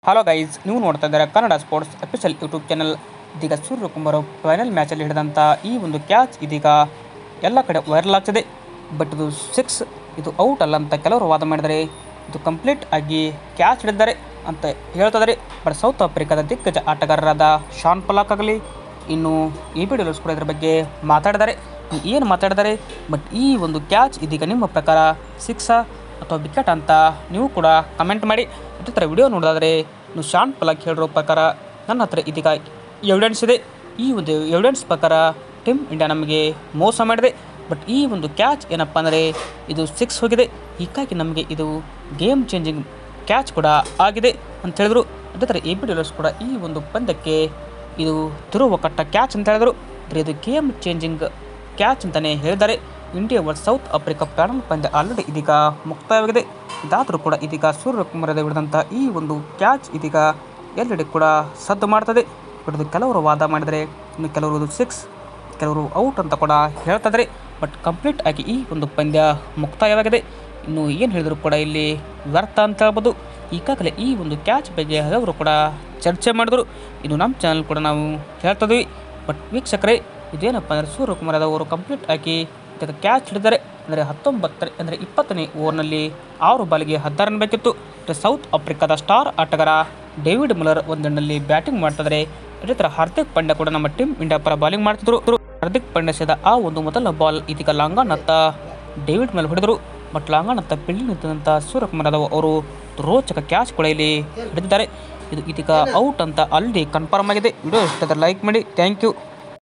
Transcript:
Hello guys, ನೀವು ನೋಡ್ತಾ ಇದ್ದಾರೆ Kannada sports official YouTube channel. ಇದೀಗ ಸೂರ್ಯಕುಮಾರ್ ಫೈನಲ್ ಮ್ಯಾಚಲ್ಲಿ ಹಿಡಿದಂಥ ಈ ಒಂದು ಕ್ಯಾಚ್ ಇದೀಗ ಎಲ್ಲ ಕಡೆ ವೈರಲ್ ಆಗ್ತಿದೆ. ಬಟ್ ಇದು 6, ಇದು ಔಟ್ ಅಲ್ಲ ಅಂತ ಕೆಲವರು ವಾದ ಮಾಡಿದರೆ, ಇದು ಕಂಪ್ಲೀಟ್ ಆಗಿ ಕ್ಯಾಚ್ ಹಿಡಿದ್ದಾರೆ ಅಂತ ಹೇಳ್ತಿದ್ದಾರೆ. ಬಟ್ ಸೌತ್ ಆಫ್ರಿಕಾದ ದಿಗ್ಗಜ ಆಟಗಾರರಾದ ಶಾನ್ ಪೊಲಾಕ್ ಆಗಲಿ, ಇನ್ನು ಎ ಬಿ ಡಿವಿಲಿಯರ್ಸ್ ಕೂಡ ಇದರ ಬಗ್ಗೆ ಮಾತಾಡಿದ್ದಾರೆ. ಏನು ಮಾತಾಡಿದ್ದಾರೆ, ಬಟ್ ಈ ಒಂದು ಕ್ಯಾಚ್ ಇದೀಗ ನಿಮ್ಮ ಪ್ರಕಾರ 6 ಅಥವಾ ವಿಕೆಟ್ ಅಂತ ನೀವು ಕೂಡ ಕಮೆಂಟ್ ಮಾಡಿ. ಅದೇ ಥರ ವಿಡಿಯೋ ನೋಡೋದಾದರೆ, ನೀವು ಶಾನ್ ಪೊಲಾಕ್ ಹೇಳಿರೋ ಪ್ರಕಾರ ನನ್ನ ಹತ್ರ ಇದೀಗ ಎವಿಡೆನ್ಸ್ ಇದೆ. ಈ ಒಂದು ಎವಿಡೆನ್ಸ್ ಪ್ರಕಾರ ಟೀಮ್ ಇಂಡಿಯಾ ನಮಗೆ ಮೋಸ ಮಾಡಿದೆ. ಬಟ್ ಈ ಒಂದು ಕ್ಯಾಚ್ ಏನಪ್ಪ ಅಂದರೆ ಇದು 6 ಹೋಗಿದೆ. ಹೀಗಾಗಿ ನಮಗೆ ಇದು ಗೇಮ್ ಚೇಂಜಿಂಗ್ ಕ್ಯಾಚ್ ಕೂಡ ಆಗಿದೆ ಅಂತ ಹೇಳಿದ್ರು. ಅದೇ ಥರ ಎ ಬಿ ಡಿವಿಲಿಯರ್ಸ್ ಕೂಡ ಈ ಒಂದು ಪಂದ್ಯಕ್ಕೆ ಇದು ತಿರುವು ಕಟ್ಟ ಕ್ಯಾಚ್ ಅಂತ ಹೇಳಿದ್ರು. ಅಂದರೆ ಇದು ಗೇಮ್ ಚೇಂಜಿಂಗ್ ಕ್ಯಾಚ್ ಅಂತಲೇ ಹೇಳಿದ್ದಾರೆ. India versus south Africa final ಪಂದ್ಯ ಆಲ್ರೆಡಿ ಇದೀಗ ಮುಕ್ತಾಯವಾಗಿದೆ. ಇದಾದರೂ ಕೂಡ ಇದೀಗ ಸೂರ್ಯಕುಮಾರ್ ಹಿಡಿದಂಥ ಈ ಒಂದು ಕ್ಯಾಚ್ ಇದೀಗ ಎಲ್ಲೆಡೆ ಕೂಡ ಸದ್ದು ಮಾಡ್ತದೆ. ಬಟ್ ಇದು ಕೆಲವರು ವಾದ ಮಾಡಿದರೆ, ಇನ್ನು ಕೆಲವರು ಇದು 6, ಕೆಲವರು ಔಟ್ ಅಂತ ಕೂಡ ಹೇಳ್ತಿದ್ದಾರೆ. ಬಟ್ ಕಂಪ್ಲೀಟ್ ಆಗಿ ಈ ಒಂದು ಪಂದ್ಯ ಮುಕ್ತಾಯವಾಗಿದೆ. ಇನ್ನು ಏನು ಹೇಳಿದ್ರು ಕೂಡ ಇಲ್ಲಿ ವ್ಯರ್ಥ ಅಂತ ಹೇಳ್ಬೋದು. ಈಗಾಗಲೇ ಈ ಒಂದು ಕ್ಯಾಚ್ ಬಗ್ಗೆ ಹಲವರು ಕೂಡ ಚರ್ಚೆ ಮಾಡಿದ್ರು. ಇನ್ನು ನಮ್ಮ ಚಾನಲ್ ಕೂಡ ನಾವು ಹೇಳ್ತಿದ್ವಿ. ಬಟ್ ವೀಕ್ಷಕರೇ, ಇದೇನಪ್ಪ ಅಂದರೆ ಸೂರ್ಯಕುಮಾರ್ ಅವರು ಕಂಪ್ಲೀಟ್ ಆಗಿ ಇದಕ್ಕೆ ಕ್ಯಾಚ್ ಹಿಡಿದರೆ, ಅಂದರೆ 20ನೇ ಓವರ್ನಲ್ಲಿ 6 ಬಾಲಿಗೆ 16 ರನ್ ಬೇಕಿತ್ತು. ಸೌತ್ ಆಫ್ರಿಕಾದ ಸ್ಟಾರ್ ಆಟಗಾರ ಡೇವಿಡ್ ಮಿಲ್ಲರ್ ಒಂದೆಣ್ಣಲ್ಲಿ ಬ್ಯಾಟಿಂಗ್ ಮಾಡ್ತಿದ್ದಾರೆ. ಅದೇ ಥರ ಹಾರ್ದಿಕ್ ಪಾಂಡ್ಯ ಕೂಡ ನಮ್ಮ ಟೀಮ್ ಇಂಡಿಯಾ ಪರ ಬಾಲಿಂಗ್ ಮಾಡ್ತಿದ್ರು. ಹಾರ್ದಿಕ್ ಪಾಂಡ್ಯ ಸೇದ ಆ ಒಂದು ಮೊದಲ ಬಾಲ್ ಇದೀಗ ಲಾಂಗನತ್ತ ಡೇವಿಡ್ ಮಿಲ್ಲರ್ ಹೊಡೆದರು. ಬಟ್ ಲಾಂಗನತ್ತ ಫೀಲ್ಡಿಂಗ್ ನಿಂತಂಥ ಸೂರ್ಯಕುಮಾರ್ ಅವರು ರೋಚಕ ಕ್ಯಾಚ್ ಕೂಡ ಇಲ್ಲಿ ಹಿಡಿದಿದ್ದಾರೆ. ಇದು ಇದೀಗ ಔಟ್ ಅಂತ ಆಲ್ರೆಡಿ ಕನ್ಫರ್ಮ್ ಆಗಿದೆ. ವಿಡಿಯೋ ಇಷ್ಟ ಲೈಕ್ ಮಾಡಿ. Thank you.